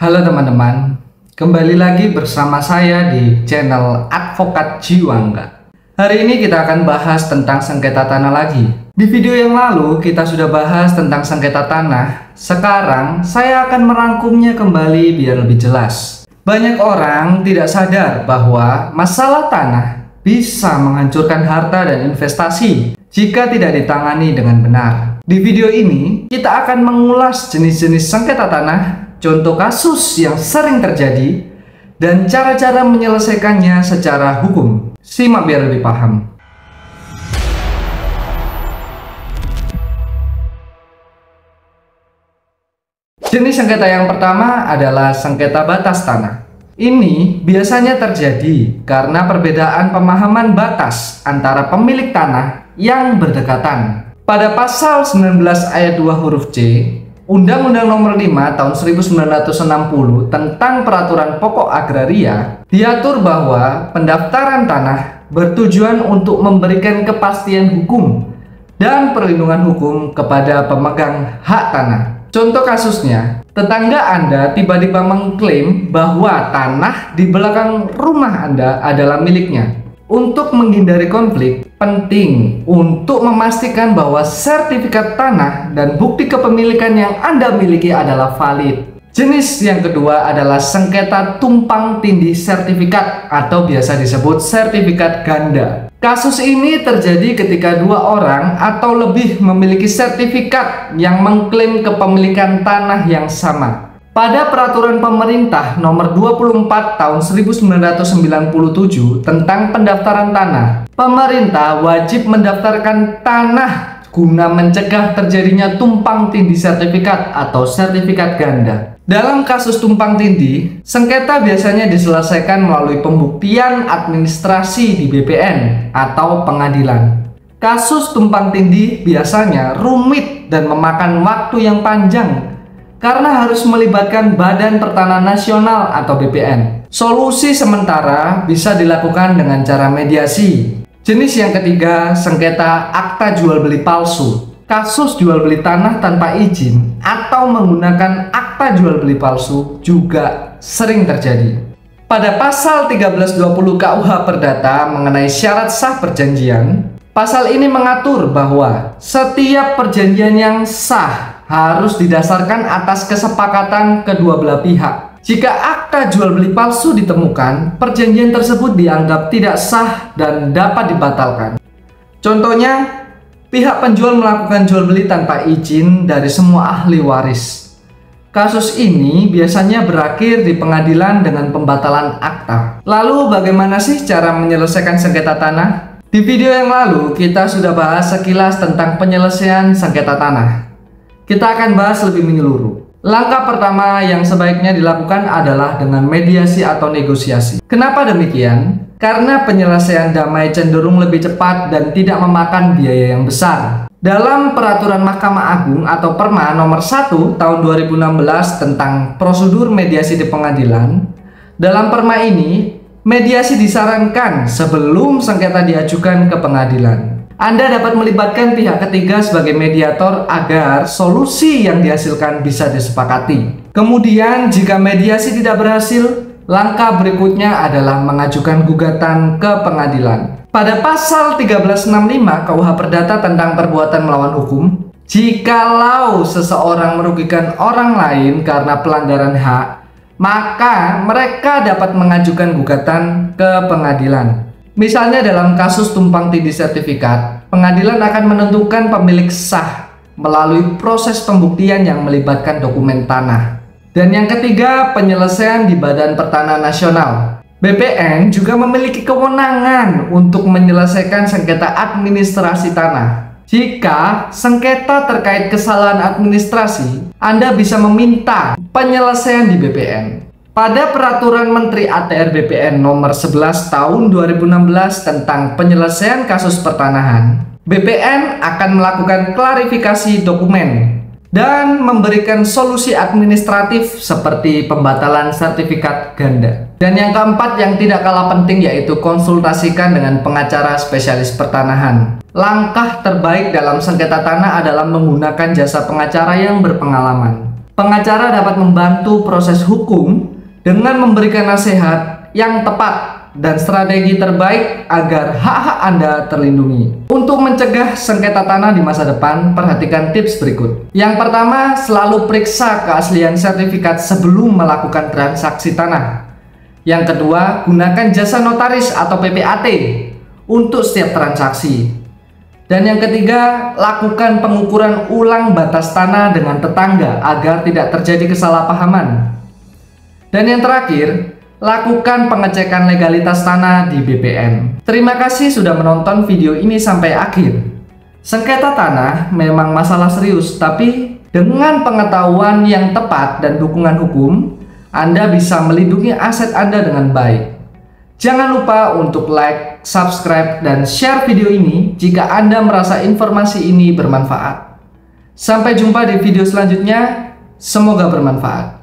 Halo teman-teman, kembali lagi bersama saya di channel Advokat Jiwangga. Hari ini kita akan bahas tentang sengketa tanah lagi. Di video yang lalu kita sudah bahas tentang sengketa tanah. Sekarang saya akan merangkumnya kembali biar lebih jelas. Banyak orang tidak sadar bahwa masalah tanah bisa menghancurkan harta dan investasi jika tidak ditangani dengan benar. Di video ini kita akan mengulas jenis-jenis sengketa tanah, contoh kasus yang sering terjadi, dan cara-cara menyelesaikannya secara hukum. Simak biar lebih paham. Jenis sengketa yang pertama adalah sengketa batas tanah. Ini biasanya terjadi karena perbedaan pemahaman batas antara pemilik tanah yang berdekatan. Pada pasal 19 ayat 2 huruf C, Undang-Undang Nomor 5 Tahun 1960 tentang Peraturan Pokok Agraria diatur bahwa pendaftaran tanah bertujuan untuk memberikan kepastian hukum dan perlindungan hukum kepada pemegang hak tanah. Contoh kasusnya, tetangga Anda tiba-tiba mengklaim bahwa tanah di belakang rumah Anda adalah miliknya. Untuk menghindari konflik, penting untuk memastikan bahwa sertifikat tanah dan bukti kepemilikan yang Anda miliki adalah valid. Jenis yang kedua adalah sengketa tumpang tindih sertifikat atau biasa disebut sertifikat ganda. Kasus ini terjadi ketika dua orang atau lebih memiliki sertifikat yang mengklaim kepemilikan tanah yang sama. Pada Peraturan Pemerintah Nomor 24 Tahun 1997 tentang pendaftaran tanah, pemerintah wajib mendaftarkan tanah guna mencegah terjadinya tumpang tindih sertifikat atau sertifikat ganda. Dalam kasus tumpang tindih, sengketa biasanya diselesaikan melalui pembuktian administrasi di BPN atau pengadilan. Kasus tumpang tindih biasanya rumit dan memakan waktu yang panjang karena harus melibatkan Badan Pertanahan Nasional atau BPN. Solusi sementara bisa dilakukan dengan cara mediasi. Jenis yang ketiga, sengketa akta jual beli palsu. Kasus jual beli tanah tanpa izin atau menggunakan akta jual beli palsu juga sering terjadi. Pada pasal 1320 KUH Perdata mengenai syarat sah perjanjian, pasal ini mengatur bahwa setiap perjanjian yang sah harus didasarkan atas kesepakatan kedua belah pihak. Jika akta jual beli palsu ditemukan, perjanjian tersebut dianggap tidak sah dan dapat dibatalkan. Contohnya, pihak penjual melakukan jual beli tanpa izin dari semua ahli waris. Kasus ini biasanya berakhir di pengadilan dengan pembatalan akta. Lalu bagaimana sih cara menyelesaikan sengketa tanah? Di video yang lalu kita sudah bahas sekilas tentang penyelesaian sengketa tanah. Kita akan bahas lebih menyeluruh. Langkah pertama yang sebaiknya dilakukan adalah dengan mediasi atau negosiasi. Kenapa demikian? Karena penyelesaian damai cenderung lebih cepat dan tidak memakan biaya yang besar. Dalam Peraturan Mahkamah Agung atau Perma Nomor 1 Tahun 2016 tentang prosedur mediasi di pengadilan, dalam Perma ini, mediasi disarankan sebelum sengketa diajukan ke pengadilan. Anda dapat melibatkan pihak ketiga sebagai mediator agar solusi yang dihasilkan bisa disepakati. Kemudian, jika mediasi tidak berhasil, langkah berikutnya adalah mengajukan gugatan ke pengadilan. Pada pasal 1365 KUH Perdata tentang perbuatan melawan hukum, jikalau seseorang merugikan orang lain karena pelanggaran hak, maka mereka dapat mengajukan gugatan ke pengadilan. Misalnya dalam kasus tumpang tindih sertifikat, pengadilan akan menentukan pemilik sah melalui proses pembuktian yang melibatkan dokumen tanah. Dan yang ketiga, penyelesaian di Badan Pertanahan Nasional. BPN juga memiliki kewenangan untuk menyelesaikan sengketa administrasi tanah. Jika sengketa terkait kesalahan administrasi, Anda bisa meminta penyelesaian di BPN. Pada Peraturan Menteri ATR BPN Nomor 11 Tahun 2016 tentang penyelesaian kasus pertanahan, BPN akan melakukan klarifikasi dokumen dan memberikan solusi administratif seperti pembatalan sertifikat ganda. Dan yang keempat yang tidak kalah penting yaitu konsultasikan dengan pengacara spesialis pertanahan. Langkah terbaik dalam sengketa tanah adalah menggunakan jasa pengacara yang berpengalaman. Pengacara dapat membantu proses hukum dengan memberikan nasihat yang tepat dan strategi terbaik agar hak-hak Anda terlindungi. Untuk mencegah sengketa tanah di masa depan, perhatikan tips berikut. Yang pertama, selalu periksa keaslian sertifikat sebelum melakukan transaksi tanah. Yang kedua, gunakan jasa notaris atau PPAT untuk setiap transaksi. Dan yang ketiga, lakukan pengukuran ulang batas tanah dengan tetangga agar tidak terjadi kesalahpahaman. Dan yang terakhir, lakukan pengecekan legalitas tanah di BPN. Terima kasih sudah menonton video ini sampai akhir. Sengketa tanah memang masalah serius, tapi dengan pengetahuan yang tepat dan dukungan hukum, Anda bisa melindungi aset Anda dengan baik. Jangan lupa untuk like, subscribe, dan share video ini jika Anda merasa informasi ini bermanfaat. Sampai jumpa di video selanjutnya, semoga bermanfaat.